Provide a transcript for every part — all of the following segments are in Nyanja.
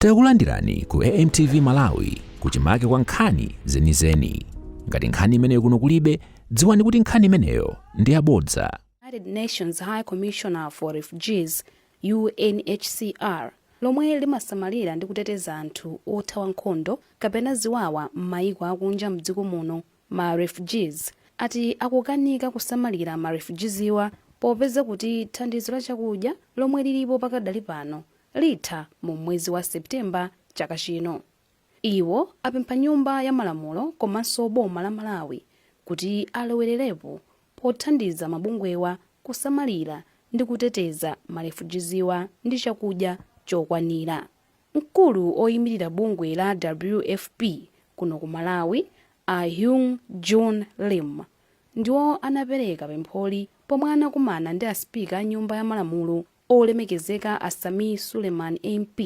Takulandirani ku AMTV Malawi kuchimake kwa nkhani zenizeni. Ngati nkhani imeneyo kuno kulibe, dziwani kuti nkhani imeneyo ndi yabodza. United Nations High Commissioner for Refugees UNHCR lomwe limasamalira ndi kuteteza anthu othawa nkhondo kapena ziwawa m'mayiko akunja mdziko muno ma refugees ati akukanika kusamalira ma refugeesiwa popeza kuti thandizo la chakudya lomwe lilipo pakadali pano litha mu mwezi wa Septemba chaka chino. Iwo apempha nyumba ya malamulo komanso boma la Malawi kuti alowererepo pothandiza mabungwewa kusamalira ndi kuteteza ma refugeesiwa ndi chakudya chokwanira. Mkulu oyimirira bungwe la WFP kuno ku Malawi Hyung Joon Lim ndiwo anapereka pempholi pomwe anakumana ndi aspika a nyumba ya malamulo olemekezeka Asami Suleiman MP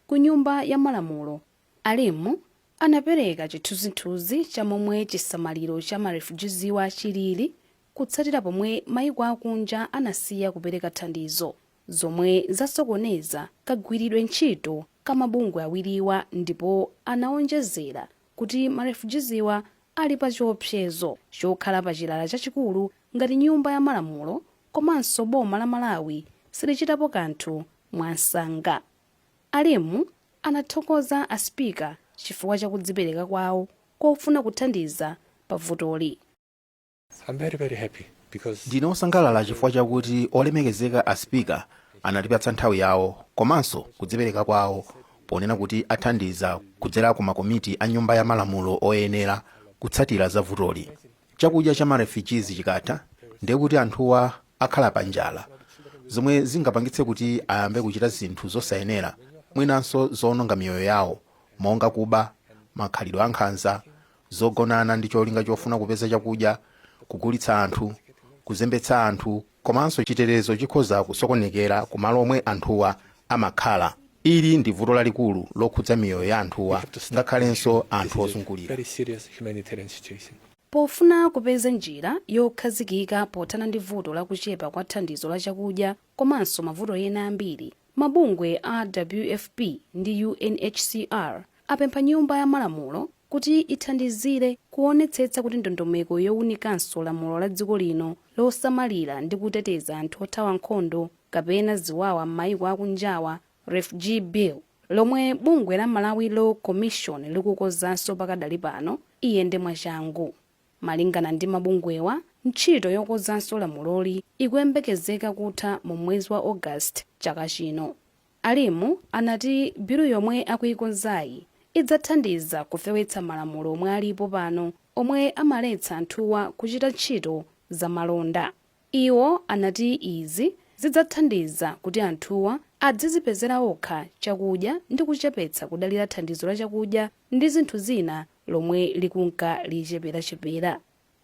ku nyumba ya malamulo. Alimu anapereka chithunzithunzi cha momwe chisamaliro cha ma refugeesiwa chilili kutsatira pomwe mayiko akunja anasiya kupereka thandizo zomwe zasokoneza kagwiridwe ntchito ka mabungwe awiriwa, ndipo anaonjezera kuti ma refugeesiwa ali pa chiopsezo chokhala pa chilala chachikulu ngati nyumba ya malamulo komanso boma la Malawi silichitapo kanthu mwansanga. Alimu anathokoza aspika chifukwa cha kudzipereka kwawo kofuna kuthandiza pa vutoli. I'm very happy because ndinosangalala chifukwa chakuti olemekezeka aspika anatipatsa nthawi yawo komanso kudzipereka kwawo ponena kuti athandiza kudzera ku makomiti a nyumba ya malamulo oyenera kutsatira za vutoli. Chakudya cha ma refugees chikatha ndiye kuti anthuwa akhala pa njala zomwe zingapangitse kuti ayambe kuchita zinthu zosayenera mwinanso zononga miyoyo yawo monga kuba, makhalidwe ankhanza, zogonana ndi cholinga chofuna kupeza chakudya, kugulitsa anthu, kuzembetsa anthu, komanso chitetezo chikhoza kusokonekera ku malo omwe anthuwa amakhala. Ili ndi vuto lalikulu lokhudza miyoyo ya anthuwa ngakhalenso anthu ozungulira. Pofuna kupeza njira yokhazikika pothana ndi vuto la kuchepa kwa thandizo la chakudya komanso mavuto ena ambiri, mabungwe a WFP ndi UNHCR apempha nyumba ya malamulo kuti ithandizire kuonetsetsa kuti ndondomeko yowunikanso lamulo la dziko lino losamalira ndi kuteteza anthu othawa nkhondo kapena ziwawa m'mayiko akunjawa Refugee Bill lomwe bungwe la Malawi Law Commission likukozanso pakadali pano iyende mwachangu. Malingana ndi mabungwewa, ntchito yokozanso lamuloli ikuyembekezeka kutha mu mwezi wa August chaka chino. Alimu anati bilu yomwe akuyikonzayi idzathandiza kufewetsa malamulo omwe alipo pano omwe amaletsa anthuwa kuchita ntchito za malonda. Iwo anati izi zidzathandiza kuti anthuwa adzizipezera okha chakudya ndi kuchepetsa kudalira thandizo la chakudya ndi zinthu zina lomwe likunka licheperachepera.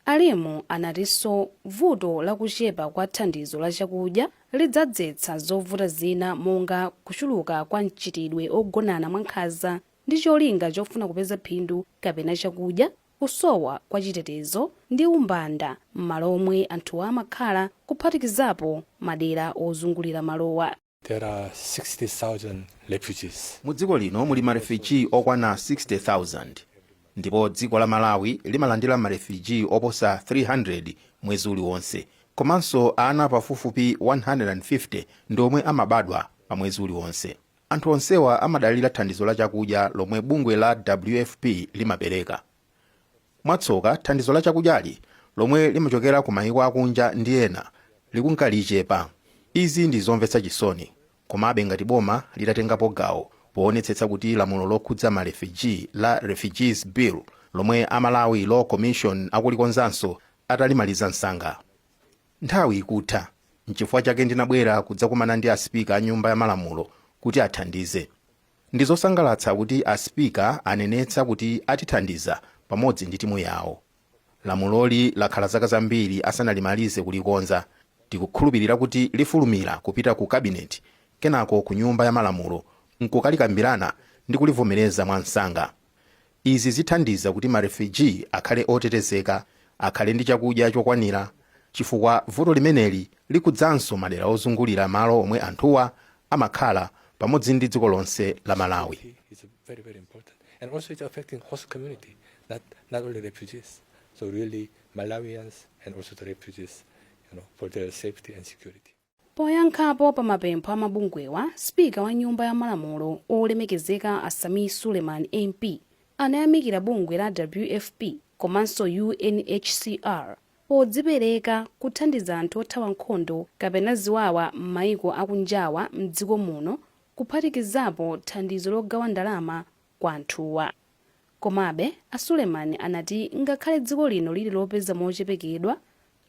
Alimu anatinso vuto la kuchepa kwa thandizo la chakudya lidzadzetsa zovuta zina monga kuchuluka kwa mchitidwe ogonana mwankhanza ndi cholinga chofuna kupeza phindu kapena chakudya, kusowa kwa chitetezo ndi umbanda m'malo omwe anthuwa amakhala kuphatikizapo madera ozungulira malowa. there are 60,000 refugees. Mu dziko lino muli ma refugee okwana 60,000 ndipo dziko la Malawi limalandira ma refugee oposa 300 mwezi uliwonse, komanso ana pafupifupi 150 ndi omwe amabadwa pa mwezi uliwonse. Anthu onsewa amadalira thandizo la chakudya lomwe bungwe la WFP limapereka. Mwatsoka thandizo la chakudyali lomwe limachokera ku mayiko akunja ndi ena likunka lichepa. Izi ndi zomvetsa chisoni, komabe ngati boma litatengapo gawo poonetsetsa kuti lamulo lokhudza ma refugee la Refugees Bill lomwe a Malawi Law Commission akulikonzanso atalimaliza msanga. Nthawi ikutha, n'chifukwa chake ndinabwera kudzakumana ndi aspika a nyumba ya malamulo kuti athandize. Ndi zosangalatsa kuti aspika anenetsa kuti atithandiza pamodzi ndi timu yawo. Lamuloli lakhala zaka zambiri asanalimalize kulikonza. Tikukhulupirira kuti lifulumira kupita ku kabineti kenako ku nyumba ya malamulo nkukalikambirana ndi kulivomereza mwansanga. Izi zithandiza kuti ma refugee akhale otetezeka, akhale ndi chakudya chokwanira, chifukwa vuto limeneli likudzanso madera ozungulira malo omwe anthuwa amakhala pamodzi ndi dziko lonse la Malawi. very, very important. And also it's affecting host community, not only refugees. So really Malawians and also the refugees, for their safety and security. Poyankhapo pa mapempho a mabungwewa, spika wa nyumba ya malamulo olemekezeka Asami Suleiman MP anayamikira bungwe la WFP komanso UNHCR podzipereka kuthandiza anthu othawa nkhondo kapena ziwawa m'mayiko akunjawa m'dziko muno, kuphatikizapo thandizo logawa ndalama kwa anthuwa. Komabe a Suleiman anati ngakhale dziko lino lili lopeza mochepekedwa,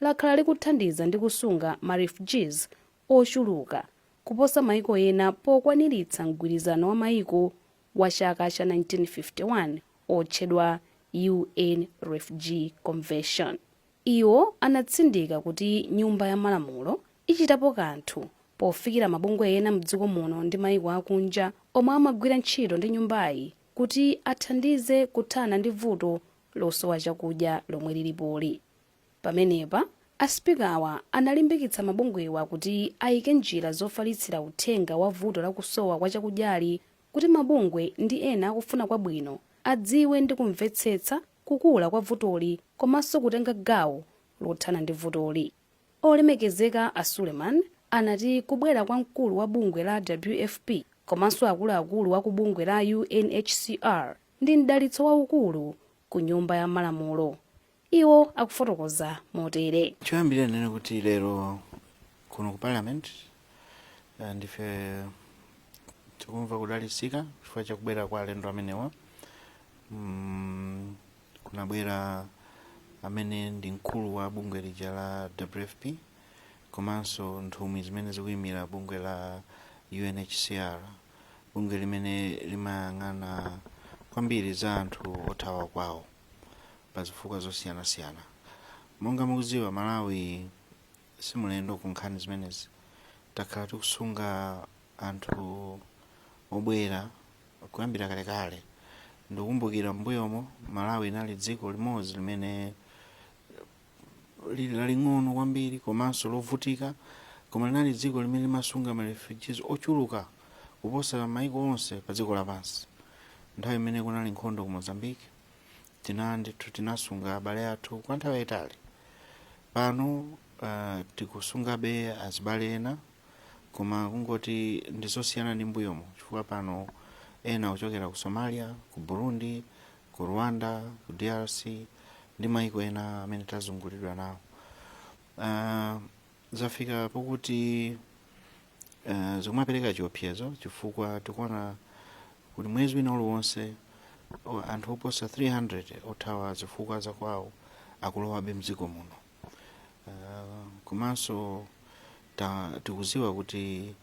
lakhala likuthandiza ndi kusunga ma refugees ochuluka kuposa mayiko ena pokwaniritsa mgwirizano wa mayiko wa chaka cha 1951 otchedwa UN Refugee Convention. Iwo anatsindika kuti nyumba ya malamulo ichitapo kanthu pofikira mabungwe ena mdziko muno ndi mayiko akunja omwe amagwira ntchito ndi nyumbayi kuti athandize kuthana ndi vuto losowa chakudya lomwe lilipoli. Pamenepa aspikawa analimbikitsa mabungwewa kuti ayike njira zofalitsira uthenga wa vuto la kusowa kwa chakudyali, kuti mabungwe ndi ena akufuna kwabwino adziwe ndi kumvetsetsa kukula kwa vutoli komanso kutenga gawo lothana ndi vutoli. Olemekezeka a Suleiman anati kubwera kwa mkulu wa bungwe la WFP komanso akuluakulu wa ku bungwe la UNHCR ndi mdalitso waukulu ku nyumba ya malamulo. Iwo akufotokoza motere. Choyambirira nene kuti lero kuno ku parliament ndife tikumva kudalitsika chifukwa chakubwera kwa alendo amenewa. Kunabwera amene ndi mkulu wa bungwe lija la WFP komanso nthumwi zimene zikuyimira bungwe la UNHCR, bungwe limene limayang'ana kwambiri za anthu othawa kwawo pa zifukwa zosiyanasiyana. Monga mukudziwa, Malawi simulendo ku nkhani zimenezi. Takhala tikusunga anthu obwera kuyambira kalekale. Ndikukumbukira mbuyomo Malawi inali dziko limodzi limene lili laling'ono kwambiri komanso lovutika, koma linali dziko limene limasunga ma refugees ochuluka kuposa mayiko onse pa dziko lapansi. Nthawi imene kunali nkhondo ku Mozambique tinasunga abale athu kwa nthawi yayitali. Pano tikusungabe azibale ena, koma kungoti ndizosiyana ndi mbuyomo chifukwa pano ena ochokera ku Somalia, ku Burundi, ku Rwanda, ku DRC ndi mayiko ena amene tazungulidwa nawo. Zafika pokuti zikumapereka chiopsezo chifukwa tikuona kuti mwezi wina uliwonse anthu oposa 300 othawa zifukwa zakwawo akulowabe mdziko muno. Komanso tikuziwa kuti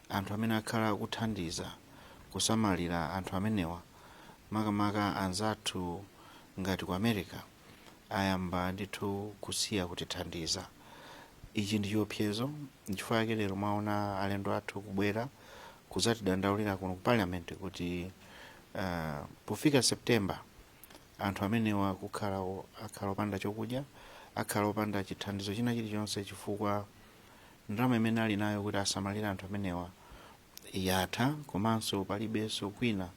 anthu amene akhala kuthandiza kusamalira anthu amenewa, makamaka anzathu ngati ku America, ayamba ndithu kusiya kutithandiza. Ichi ndi chiopsezo, chifukwa chake lero mwaona alendo athu kubwera kuzatidandaulira kuno ku parliament kuti pofika September anthu amenewa akhala opanda chokudya, akhala opanda chithandizo china chilichonse chifukwa ndalama imene ali nayo kuti asamalire anthu amenewa yatha, komanso palibenso kwina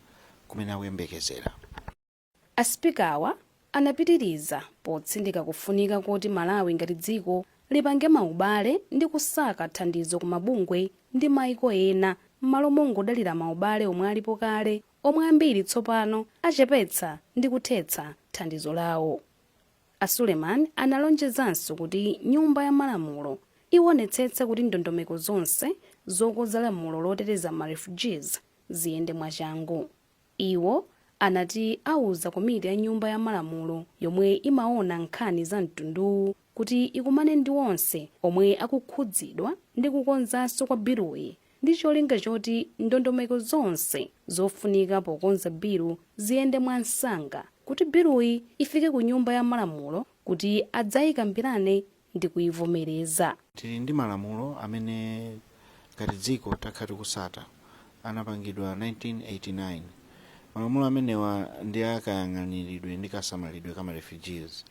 kumene akuyembekezera. Aspikawa anapitiriza potsindika kufunika kuti Malawi ngati dziko lipange maubale ndi kusaka thandizo ku mabungwe ndi mayiko ena m'malo mongodalira maubale omwe alipo kale, omwe ambiri tsopano achepetsa ndi kuthetsa thandizo lawo. A Suleiman analonjezanso kuti nyumba ya malamulo iwonetsetse kuti ndondomeko zonse zokoza lamulo loteteza ma refugees ziyende mwachangu. Iwo anati auza komiti ya nyumba ya malamulo yomwe imaona nkhani za mtundu kuti ikumane ndi onse omwe akukhudzidwa ndi kukonzanso kwa biluyi ndi cholinga choti ndondomeko zonse zofunika pokonza bilu ziyende mwansanga, kuti biluyi ifike ku nyumba ya malamulo kuti adzayikambirane ndi kuivomereza. Tili ndi malamulo amene ngati dziko takhala tikusata, anapangidwa 1989. Malamulo amenewa ndi akayang'aniridwe ndi kasamalidwe kama refugees,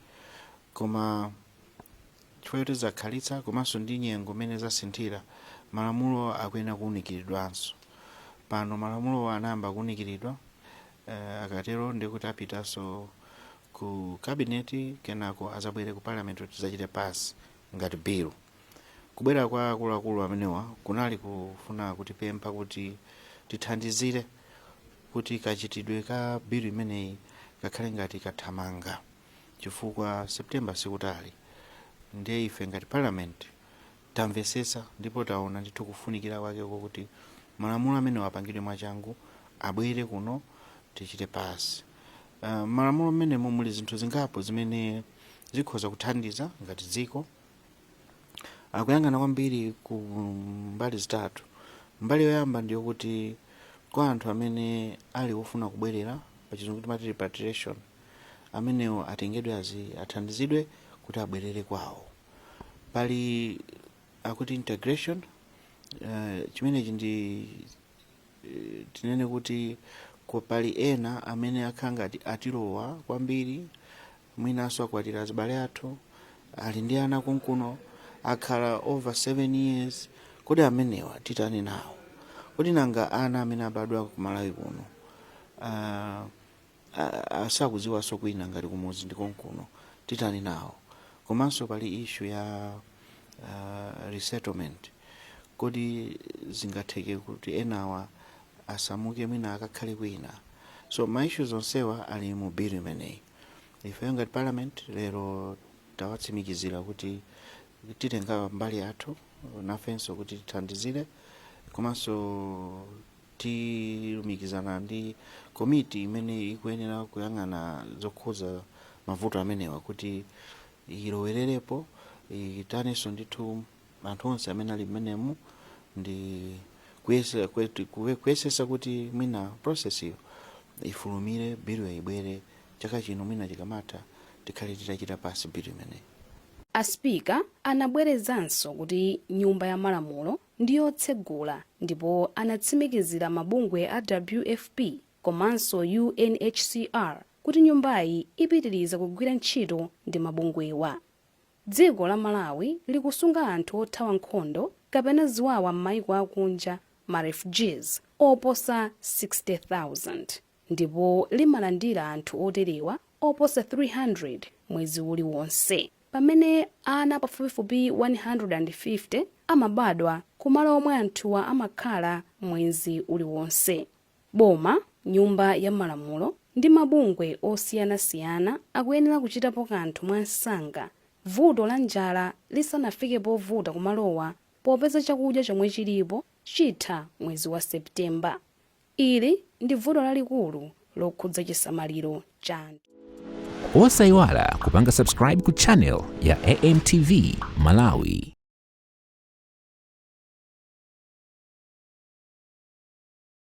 koma chifukwa choti zakhalitsa komanso ndi nyengo imene zasinthira, malamulo akuyenera kuwunikiridwanso. Pano malamulo anayamba kuwunikiridwa akatero ndikuti apitanso ku kabineti kenako azabwere ku parliament kuti tidzachite pass ngati bill. Kubwera kwa akuluakulu amenewa kunali kufuna kutipempha kuti tithandizire kuti kachitidwe ka bill imeneyi kakhale ngati kathamanga, chifukwa September sikutali. Ndiye ife ngati parliament tamvesesa ndipo taona ndithu kufunikira kwake kuti malamulo amenewa apangidwe mwachangu abwere kuno tichite pass. Malamulo amenemo muli zinthu zingapo zimene zikhoza kuthandiza ngati dziko. Akuyang'ana kwambiri ku mbali zitatu. Mbali yoyamba ndiyo kuti kwa anthu amene ali ofuna kubwerera, pachizungu timati repatriation, amenewo atengedwe athandizidwe kuti abwerere kwawo. Pali akuti integration, chimenechi ndi tinene kuti pali ena amene akhala ngati atilowa kwambiri, mwinanso akwatira azibale athu, ali ndi ana kunkuno, akhala over 7 years, kodi amenewa titani nawo? Kodi nanga ana amene abadwa ku Malawi kuno asakudziwanso kwina ngati kumuzi ndi konkuno, titani nawo? Komanso pali issue ya resettlement, kodi zingatheke kuti enawa asamuke mwina akakhale kwina? So ma issues onsewa ali mu bill imeneyi. Ife ngati parliament lero tawatsimikizira kuti titenga mbali yathu nafenso kuti tithandizire, komanso tilumikizana ndi komiti imene ikuyenera kuyang'ana zokhuza mavuto amenewa kuti ilowererepo itaneso ndithu anthu onse amene ali mmenemu ndi kuyesesa kuti mwina process iyo ifulumire, bill ibwere chaka chino, mwina chikamatha tikhale titachita pasi bill imeneyi. Aspika anabwerezanso kuti nyumba ya malamulo ndiyotsegula ndipo anatsimikizira mabungwe a WFP komanso UNHCR kuti nyumbayi ipitiriza kugwira ntchito ndi mabungwewa. Dziko la Malawi likusunga anthu othawa nkhondo kapena ziwawa m'mayiko akunja, ma refugees, oposa 60,000 ndipo limalandira anthu oterewa oposa 300 mwezi uliwonse, pamene ana pafupifupi 150 amabadwa kumalo omwe anthuwa amakhala mwezi uliwonse. Boma, nyumba ya malamulo ndi mabungwe osiyanasiyana akuyenera kuchitapo kanthu mwansanga vuto la njala lisanafike povuta kumalowa, popeza chakudya chomwe chilipo chitha mwezi wa Septemba. Ili ndi vuto lalikulu lokhudza chisamaliro cha anthu. Osayiwala kupanga subscribe ku channel ya AMTV Malawi.